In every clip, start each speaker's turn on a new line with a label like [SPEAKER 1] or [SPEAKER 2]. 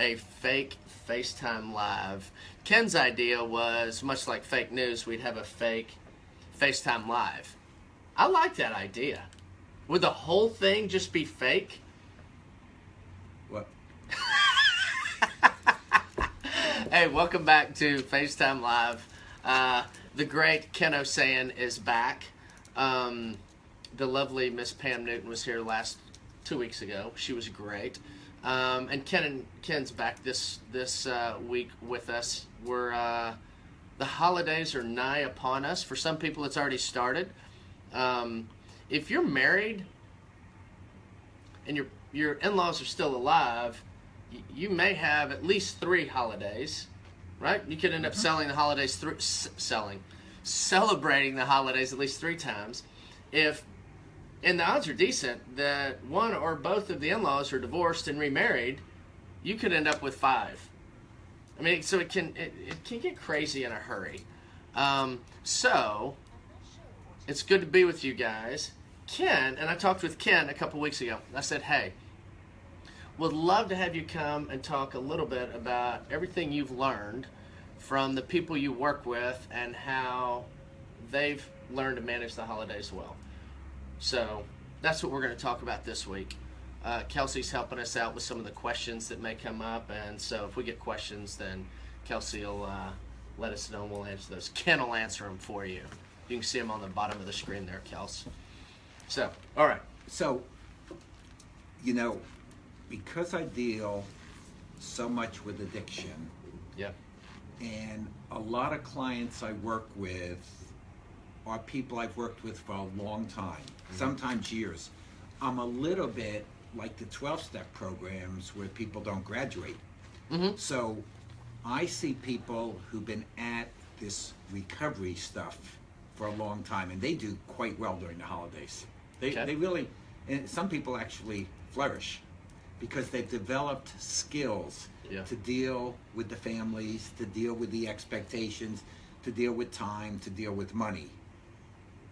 [SPEAKER 1] a fake FaceTime Live. Ken's idea was, much like fake news, we'd have a fake FaceTime Live. I like that idea. Would the whole thing just be fake?
[SPEAKER 2] What?
[SPEAKER 1] Hey, welcome back to FaceTime Live. The great Ken Osayan is back. The lovely Miss Pam Newton was here 2 weeks ago. She was great. And Ken's back this week with us. The holidays are nigh upon us. For some people, it's already started. If you're married and your in-laws are still alive, you may have at least 3 holidays, right? You could end up celebrating the holidays at least 3 times. And the odds are decent that one or both of the in-laws are divorced and remarried, you could end up with 5. I mean, so it can get crazy in a hurry. So it's good to be with you guys. Ken, and I talked with Ken a couple weeks ago. I said, hey, would love to have you come and talk a little bit about everything you've learned from the people you work with and how they've learned to manage the holidays well. So that's what we're going to talk about this week. Kelsey's helping us out with some of the questions that may come up, and so if we get questions, then Kelsey will let us know and we'll answer those. Ken will answer them for you. You can see them on the bottom of the screen there, Kels. So, all right.
[SPEAKER 2] So, because I deal so much with addiction,
[SPEAKER 1] Yeah.
[SPEAKER 2] and a lot of clients I work with are people I've worked with for a long time, sometimes years. I'm a little bit like the 12-step programs where people don't graduate. So I see people who've been at this recovery stuff for a long time, and they do quite well during the holidays. They really, and some people actually flourish because they've developed skills to deal with the families, to deal with the expectations, to deal with time, to deal with money.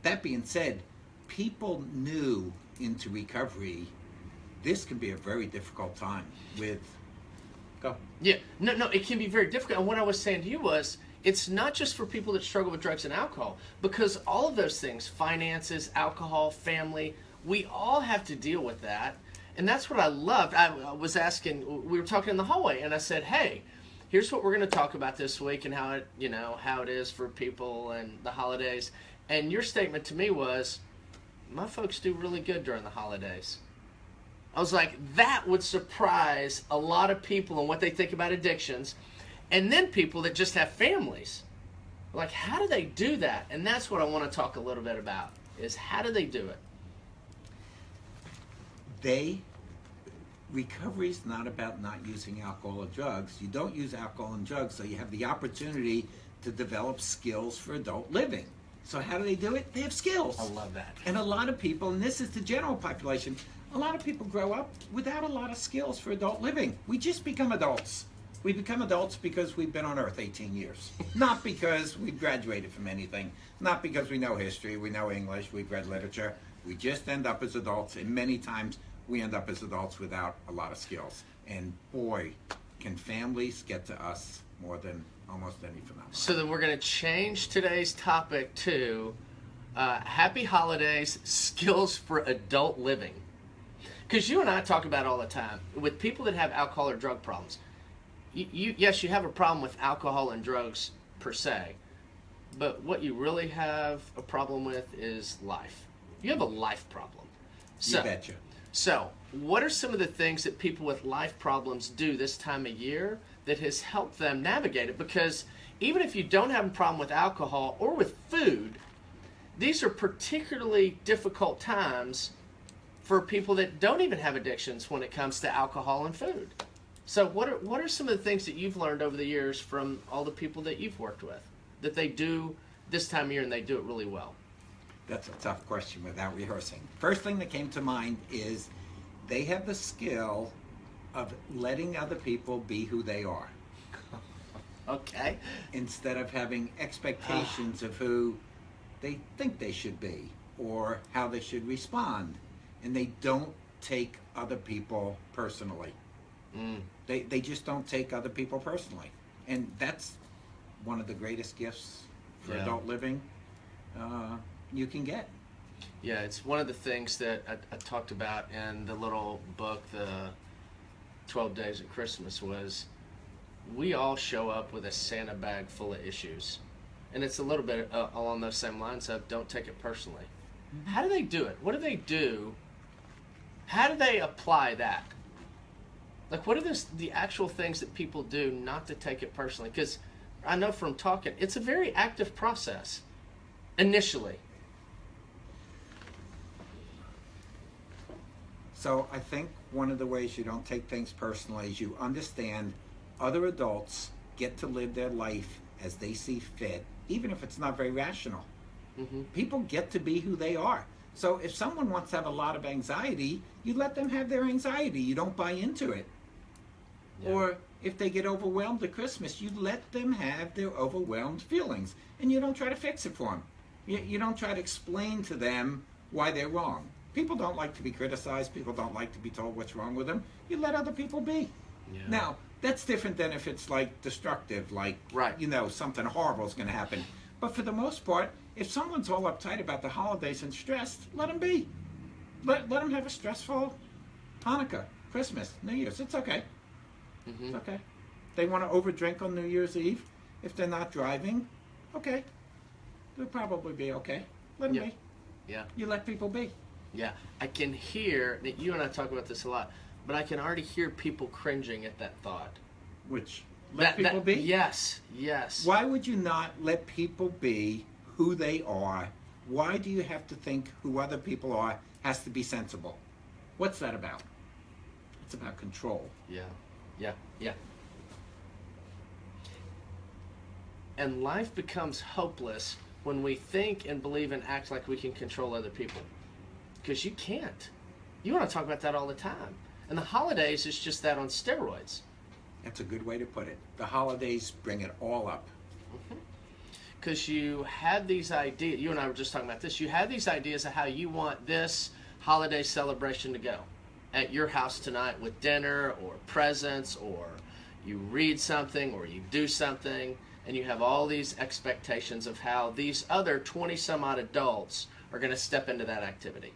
[SPEAKER 2] That being said, people new into recovery, this can be a very difficult time with... Go.
[SPEAKER 1] Yeah, no, it can be very difficult. And what I was saying to you was, it's not just for people that struggle with drugs and alcohol, because all of those things, finances, alcohol, family, we all have to deal with that. And that's what I loved. I was asking, we were talking in the hallway, and I said, hey, here's what we're going to talk about this week and how it is for people and the holidays. And your statement to me was, my folks do really good during the holidays. I was like, that would surprise a lot of people and what they think about addictions. And then people that just have families. Like, how do they do that? And that's what I want to talk a little bit about, is how do they do it?
[SPEAKER 2] Recovery is not about not using alcohol or drugs. You don't use alcohol and drugs, so you have the opportunity to develop skills for adult living. So how do they do it? They have skills.
[SPEAKER 1] I love that.
[SPEAKER 2] And a lot of people, and this is the general population, a lot of people grow up without a lot of skills for adult living. We just become adults. We become adults because we've been on Earth 18 years. Not because we graduated from anything. Not because we know history, we know English, we've read literature. We just end up as adults, and many times we end up as adults without a lot of skills. And boy, can families get to us more than almost any phenomenon.
[SPEAKER 1] So then we're going to change today's topic to Happy Holidays, Skills for Adult Living. Because you and I talk about it all the time. With people that have alcohol or drug problems, yes, you have a problem with alcohol and drugs per se, but what you really have a problem with is life. You have a life problem.
[SPEAKER 2] You betcha.
[SPEAKER 1] So, what are some of the things that people with life problems do this time of year that has helped them navigate it? Because even if you don't have a problem with alcohol or with food, these are particularly difficult times for people that don't even have addictions when it comes to alcohol and food. So what are some of the things that you've learned over the years from all the people that you've worked with that they do this time of year and they do it really well?
[SPEAKER 2] That's a tough question without rehearsing. First thing that came to mind is they have the skill of letting other people be who they are.
[SPEAKER 1] Okay.
[SPEAKER 2] Instead of having expectations of who they think they should be or how they should respond. And they don't take other people personally. They just don't take other people personally, and that's one of the greatest gifts for adult living you can get.
[SPEAKER 1] Yeah, it's one of the things that I talked about in the little book, the 12 Days of Christmas, was we all show up with a Santa bag full of issues. And it's a little bit along those same lines of don't take it personally. Mm-hmm. How do they do it? What do they do? How do they apply that? Like, what are the actual things that people do not to take it personally? Because I know from talking, it's a very active process initially.
[SPEAKER 2] So I think one of the ways you don't take things personally is you understand other adults get to live their life as they see fit, even if it's not very rational. Mm-hmm. People get to be who they are. So if someone wants to have a lot of anxiety, you let them have their anxiety. You don't buy into it. Yeah. Or if they get overwhelmed at Christmas, you let them have their overwhelmed feelings. And you don't try to fix it for them. You don't try to explain to them why they're wrong. People don't like to be criticized. People don't like to be told what's wrong with them. You let other people be. Yeah. Now, that's different than if it's like destructive, like, you know, something horrible is going to happen. But for the most part, if someone's all uptight about the holidays and stressed, let them be. Let them have a stressful Hanukkah, Christmas, New Year's. It's okay. Mm-hmm. It's okay. They want to overdrink on New Year's Eve. If they're not driving, okay. They'll probably be okay. Let them be.
[SPEAKER 1] Yeah.
[SPEAKER 2] You let people be.
[SPEAKER 1] Yeah. I can hear, you and I talk about this a lot, but I can already hear people cringing at that thought.
[SPEAKER 2] Which, let people be?
[SPEAKER 1] Yes, yes.
[SPEAKER 2] Why would you not let people be who they are? Why do you have to think who other people are has to be sensible? What's that about? It's about control.
[SPEAKER 1] Yeah, yeah, yeah. And life becomes hopeless when we think and believe and act like we can control other people. Because you can't. You want to talk about that all the time. And the holidays is just that on steroids.
[SPEAKER 2] That's a good way to put it. The holidays bring it all up.
[SPEAKER 1] Because you have these ideas, you and I were just talking about this, you have these ideas of how you want this holiday celebration to go. At your house tonight with dinner or presents, or you read something or you do something, and you have all these expectations of how these other 20 some odd adults are going to step into that activity.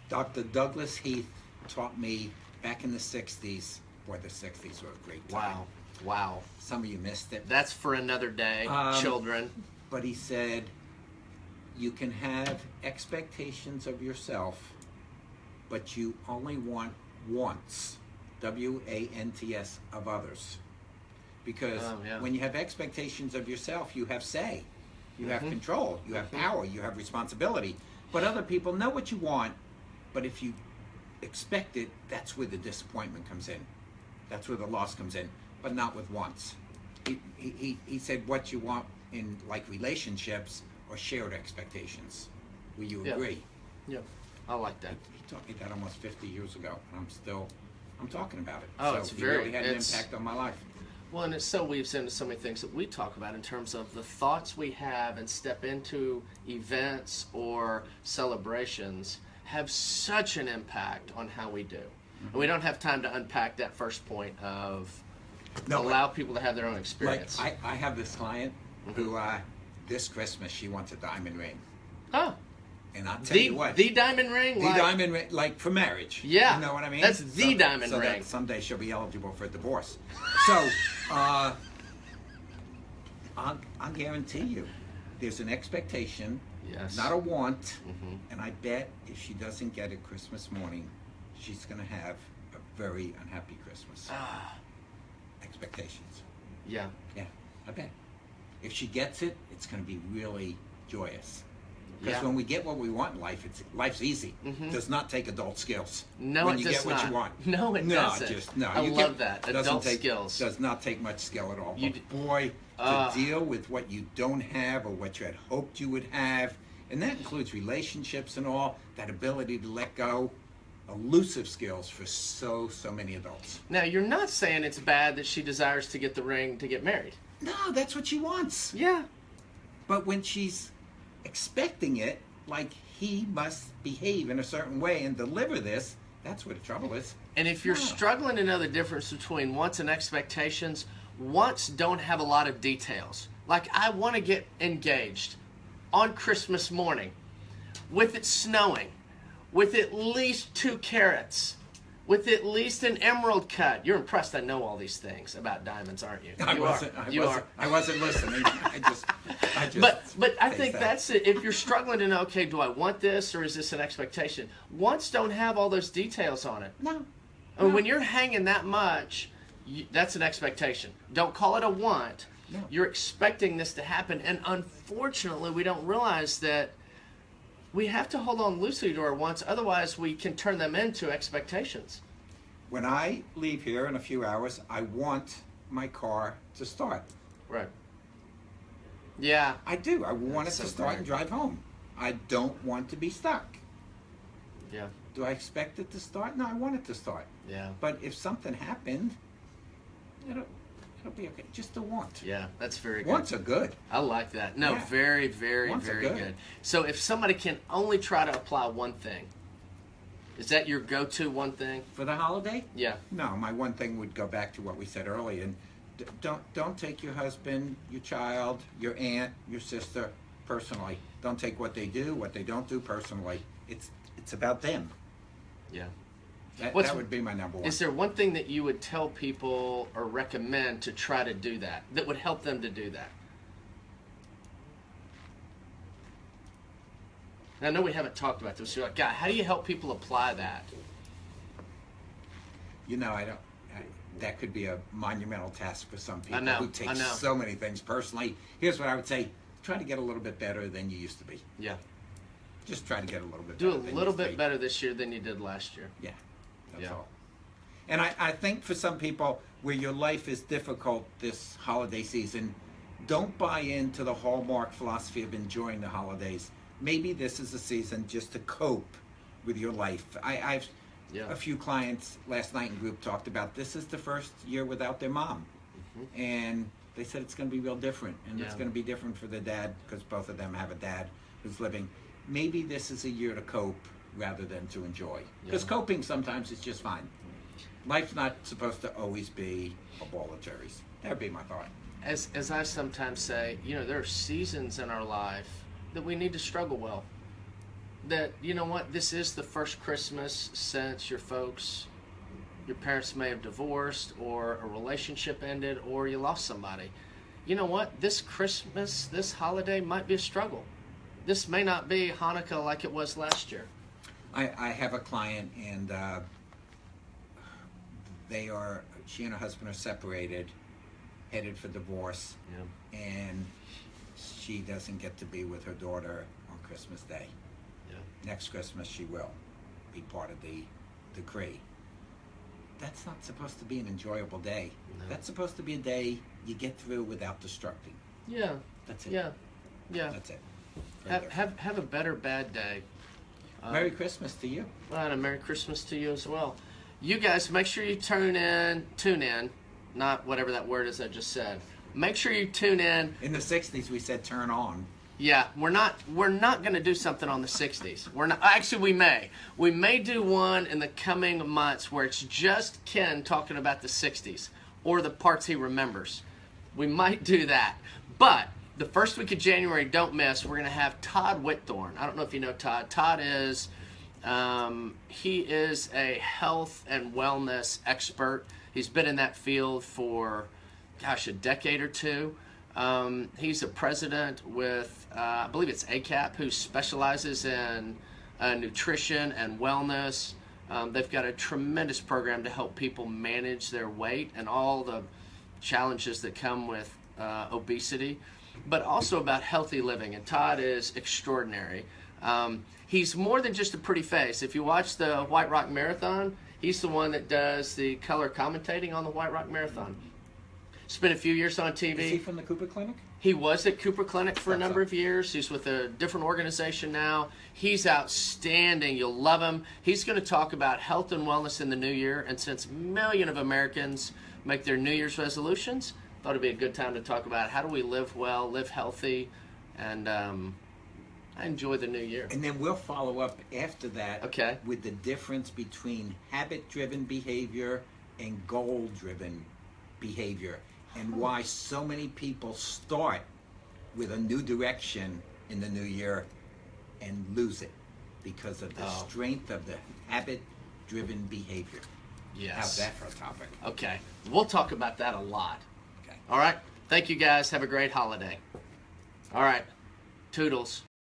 [SPEAKER 2] Dr. Douglas Heath taught me back in the 60s. Boy, the 60s were a great time.
[SPEAKER 1] Wow.
[SPEAKER 2] Some of you missed it.
[SPEAKER 1] That's for another day, children.
[SPEAKER 2] But he said, you can have expectations of yourself, but you only want wants, W-A-N-T-S, of others. Because when you have expectations of yourself, you have say. You have control. You have power. You have responsibility. But other people know what you want. But if you expect it, that's where the disappointment comes in. That's where the loss comes in. But not with wants. He said what you want in like relationships or shared expectations. Will you agree?
[SPEAKER 1] Yeah, I like that.
[SPEAKER 2] He taught me that almost 50 years ago, and I'm talking about it.
[SPEAKER 1] Oh,
[SPEAKER 2] so
[SPEAKER 1] it's
[SPEAKER 2] he really had an impact on my life.
[SPEAKER 1] Well, and it's so weaves into so many things that we talk about in terms of the thoughts we have and step into events or celebrations have such an impact on how we do. And we don't have time to unpack that first point of allow people to have their own experience.
[SPEAKER 2] Like I have this client who this Christmas she wants a diamond ring.
[SPEAKER 1] Oh.
[SPEAKER 2] And I'll tell you what.
[SPEAKER 1] The diamond ring?
[SPEAKER 2] The diamond ring, like for marriage.
[SPEAKER 1] Yeah.
[SPEAKER 2] You know what I mean?
[SPEAKER 1] That's the diamond ring.
[SPEAKER 2] That someday she'll be eligible for a divorce. So, I'll guarantee you, there's an expectation, not a want, and I bet if she doesn't get it Christmas morning, she's going to have a very unhappy Christmas. Expectations.
[SPEAKER 1] Yeah.
[SPEAKER 2] Yeah, I bet. If she gets it, it's going to be really joyous. Because when we get what we want in life, life's easy. It does not take adult skills.
[SPEAKER 1] No,
[SPEAKER 2] when
[SPEAKER 1] it
[SPEAKER 2] you
[SPEAKER 1] does
[SPEAKER 2] get what
[SPEAKER 1] not.
[SPEAKER 2] you want.
[SPEAKER 1] No, it doesn't. I love that. Adult skills.
[SPEAKER 2] Does not take much skill at all. But boy, to deal with what you don't have or what you had hoped you would have, and that includes relationships and all, that ability to let go, elusive skills for so many adults.
[SPEAKER 1] Now, you're not saying it's bad that she desires to get the ring to get married.
[SPEAKER 2] No, that's what she wants.
[SPEAKER 1] Yeah.
[SPEAKER 2] But when she's expecting it, like he must behave in a certain way and deliver this, That's where the trouble is.
[SPEAKER 1] And if you're
[SPEAKER 2] No.
[SPEAKER 1] struggling to know the difference between wants and expectations, wants don't have a lot of details. Like, I want to get engaged on Christmas morning with it snowing, with at least 2 carats, with at least an emerald cut. You're impressed I know all these things about diamonds, aren't you?
[SPEAKER 2] I wasn't listening. I just
[SPEAKER 1] But I
[SPEAKER 2] face
[SPEAKER 1] think
[SPEAKER 2] that.
[SPEAKER 1] that's it. If you're struggling to know, okay, do I want this or is this an expectation? Wants don't have all those details on it.
[SPEAKER 2] No.
[SPEAKER 1] And when you're hanging that much, that's an expectation. Don't call it a want.
[SPEAKER 2] No.
[SPEAKER 1] You're expecting this to happen. And unfortunately, we don't realize that we have to hold on loosely to our wants. Otherwise, we can turn them into expectations.
[SPEAKER 2] When I leave here in a few hours, I want my car to start.
[SPEAKER 1] Right. Yeah.
[SPEAKER 2] I do. I want
[SPEAKER 1] That's
[SPEAKER 2] it to
[SPEAKER 1] so
[SPEAKER 2] start
[SPEAKER 1] great.
[SPEAKER 2] and drive home. I don't want to be stuck.
[SPEAKER 1] Yeah.
[SPEAKER 2] Do I expect it to start? No, I want it to start.
[SPEAKER 1] Yeah.
[SPEAKER 2] But if something happened, it'll be okay. Just a want.
[SPEAKER 1] Yeah. That's very good.
[SPEAKER 2] Wants are good.
[SPEAKER 1] I like that. No,
[SPEAKER 2] Yeah.
[SPEAKER 1] very, very,
[SPEAKER 2] Wants are
[SPEAKER 1] very
[SPEAKER 2] good.
[SPEAKER 1] good. So if somebody can only try to apply one thing, is that your go-to one thing?
[SPEAKER 2] For the holiday?
[SPEAKER 1] Yeah.
[SPEAKER 2] No, my one thing would go back to what we said earlier. And don't take your husband, your child, your aunt, your sister personally. Don't take what they do, what they don't do personally. It's about them.
[SPEAKER 1] Yeah.
[SPEAKER 2] That
[SPEAKER 1] What's-
[SPEAKER 2] would be my number one.
[SPEAKER 1] Is there one thing that you would tell people or recommend to try to do that would help them to do that? And I know we haven't talked about this. So you're like, God, how do you help people apply that?
[SPEAKER 2] You know, that could be a monumental task for some people
[SPEAKER 1] know,
[SPEAKER 2] who take
[SPEAKER 1] I know.
[SPEAKER 2] so many things personally. Here's what I would say: try to get a little bit better than you used to be.
[SPEAKER 1] Yeah.
[SPEAKER 2] Just try to get a little bit
[SPEAKER 1] Do a
[SPEAKER 2] better than you
[SPEAKER 1] little
[SPEAKER 2] used to
[SPEAKER 1] bit
[SPEAKER 2] be.
[SPEAKER 1] better this year than you did last year.
[SPEAKER 2] Yeah, that's
[SPEAKER 1] Yeah.
[SPEAKER 2] all. And I think for some people where your life is difficult this holiday season, don't buy into the hallmark philosophy of enjoying the holidays. Maybe this is a season just to cope with your life. I've
[SPEAKER 1] Yeah.
[SPEAKER 2] a few clients last night in group talked about this is the first year without their mom. And they said it's going to be real different. And it's
[SPEAKER 1] Yeah.
[SPEAKER 2] going to be different for the dad because both of them have a dad who's living. Maybe this is a year to cope rather than to enjoy. Because
[SPEAKER 1] Yeah.
[SPEAKER 2] coping sometimes is just fine. Life's not supposed to always be a ball of cherries. That would be my thought.
[SPEAKER 1] As I sometimes say, there are seasons in our life that we need to struggle well. That, you know what, this is the first Christmas since your parents may have divorced or a relationship ended or you lost somebody. You know what, this Christmas, this holiday might be a struggle. This may not be Hanukkah like it was last year.
[SPEAKER 2] I have a client and she and her husband are separated, headed for divorce,
[SPEAKER 1] Yeah.
[SPEAKER 2] and she doesn't get to be with her daughter on Christmas Day.
[SPEAKER 1] Yeah.
[SPEAKER 2] Next Christmas she will be part of the decree. That's not supposed to be an enjoyable day.
[SPEAKER 1] No.
[SPEAKER 2] That's supposed to be a day you get through without destructing.
[SPEAKER 1] Yeah.
[SPEAKER 2] That's it.
[SPEAKER 1] Yeah. Yeah.
[SPEAKER 2] That's it. Very
[SPEAKER 1] Have a better bad day.
[SPEAKER 2] Merry Christmas to you.
[SPEAKER 1] Well, and a Merry Christmas to you as well. You guys, make sure you tune in, not whatever that word is I just said. Make sure you tune in.
[SPEAKER 2] In the 60s we said turn on.
[SPEAKER 1] Yeah, we're not going to do something on the 60s. We're not. Actually, we may do one in the coming months where it's just Ken talking about the 60s or the parts he remembers. We might do that. But the first week of January, don't miss, we're going to have Todd Whitthorne. I don't know if you know Todd. Todd is he is a health and wellness expert. He's been in that field for, a decade or two. He's a president with, I believe it's ACAP, who specializes in nutrition and wellness. They've got a tremendous program to help people manage their weight and all the challenges that come with obesity, but also about healthy living. And Todd is extraordinary. He's more than just a pretty face. If you watch the White Rock Marathon, he's the one that does the color commentating on the White Rock Marathon. Spent a few years on TV.
[SPEAKER 2] Is he from the Cooper Clinic?
[SPEAKER 1] He was at Cooper Clinic for a number
[SPEAKER 2] Awesome.
[SPEAKER 1] of years. He's with a different organization now. He's outstanding. You'll love him. He's going to talk about health and wellness in the new year. And since a million of Americans make their New Year's resolutions, thought it'd be a good time to talk about how do we live well, live healthy, and I enjoy the new year.
[SPEAKER 2] And then we'll follow up after that
[SPEAKER 1] Okay.
[SPEAKER 2] with the difference between habit-driven behavior and goal-driven behavior, and why so many people start with a new direction in the new year and lose it because of the strength of the habit-driven behavior.
[SPEAKER 1] Yes.
[SPEAKER 2] How's that for a topic?
[SPEAKER 1] Okay. We'll talk about that a lot.
[SPEAKER 2] Okay.
[SPEAKER 1] All right. Thank you guys. Have a great holiday. All right. Toodles.